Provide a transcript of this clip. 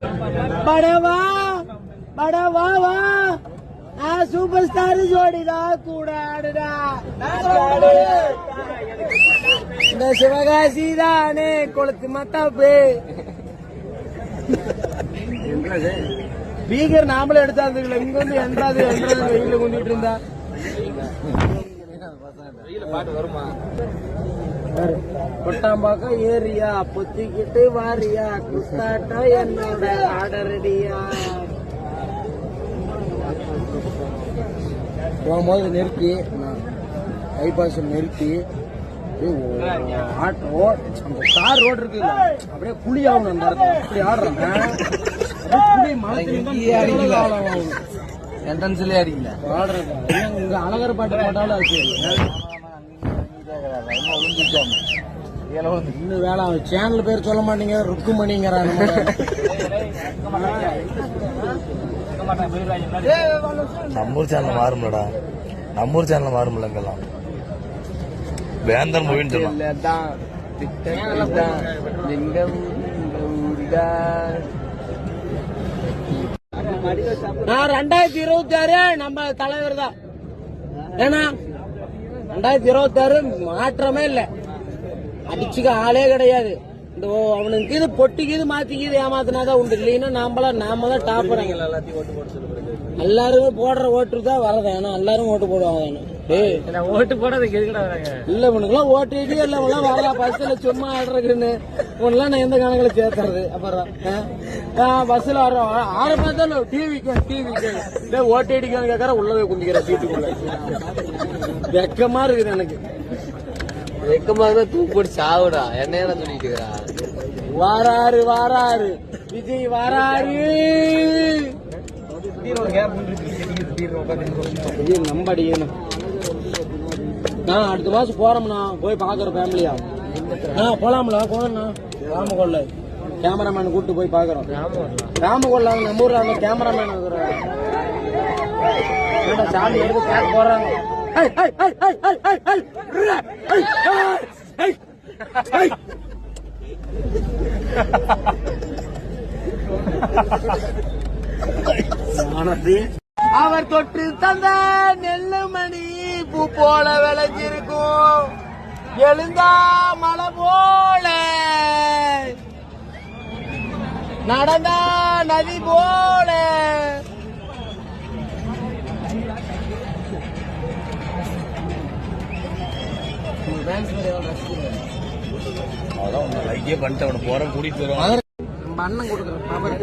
படவா படவா வா super star ஜோடிடா கூட ஆடுடா இந்த சிவகாசி தானே கொளுத்து மத்தாப்பு பீகர் நாமளே எடுத்தாந்துக்கல இங்க வந்து என்றாது வெயில கொண்டுட்டு இருந்தா பாட்டு வருமா கொட்டாம்பாக்கம் ஏரியா பொத்திக்கிட்டு வாரியா குஸ்தாட்டா என்னோட ஆடரடியா போகும்போது நிறுத்தி பைபாஸ் நிறுத்தி ஆட்டோ அந்த கார் ரோடு இருக்கு அப்படியே குழி ஆகணும் அந்த இடத்துல அப்படி ஆடுறாங்க குழி மழை என்ட்ரன்ஸ்லயே அடிக்கல ஆடுறது இங்க அழகர் பாட்டு போட்டாலும் அது இன்னும் வேலை சேனல் பேர் சொல்ல மாட்டீங்க ருக்குமணிங்கிறாங்க நம்மூர் சேனல் மாறும்லடா நம்மூர் சேனல் மாறும்ல இங்கெல்லாம் வேந்தன் மூவின்னு சொல்லலாம் நான் 2026 நம்ம தலைவர் தான் ஏன்னா 2026 மாற்றமே இல்ல அடிச்சுக்க ஆளே கிடையாது இந்த அவனுக்கு இது பொட்டிக்குது மாத்திக்குது ஏமாத்தினாதான் உண்டு இல்லைன்னா நாம தான் டாப் எல்லாருமே போடுற ஓட்டு தான் வரது ஏன்னா எல்லாரும் ஓட்டு போடுவாங்க ஓட்டு போடுறதுக்கு இல்ல உனக்குலாம் ஓட்டு இல்ல வரலாம் பஸ்ல சும்மா ஆடுறதுன்னு உனெல்லாம் நான் எந்த கணக்குல சேர்த்துறது அப்புறம் பஸ்ல ஆரம்பத்தால டிவி ஓட்டு அடிக்கான்னு கேட்கற உள்ளவே குந்திக்கிற சீட்டுக்குள்ள வெக்கமா இருக்குது எனக்கு வெக்கமா தான் தூக்கு போட்டு சாவுடா என்ன சொல்லிட்டு இருக்கிறா வாராரு விஜய் வாராரு நம்படிக்கணும் அடுத்த மாசம் போறோம்னா போய் பாக்குற ஃபேமிலியா போலாம்ல போனா ராமகோல்ல கேமராமேன் கூட்டு போய் பாக்குறோம் ராமகோல்ல நம்ம ஊர்ல அந்த கேமராமேன் சாமி எடுத்து கேட்க போறாங்க அவர் தொட்டு தந்த நெல்லுமணி பூ போல விளைஞ்சிருக்கும் எழுந்தா மலை போல நடந்தா நதி போல அதான் லைக்கே பண்ணிட்டு அவனை போற கூட்டிட்டு வருவான் அண்ணன் கொடுக்குறேன்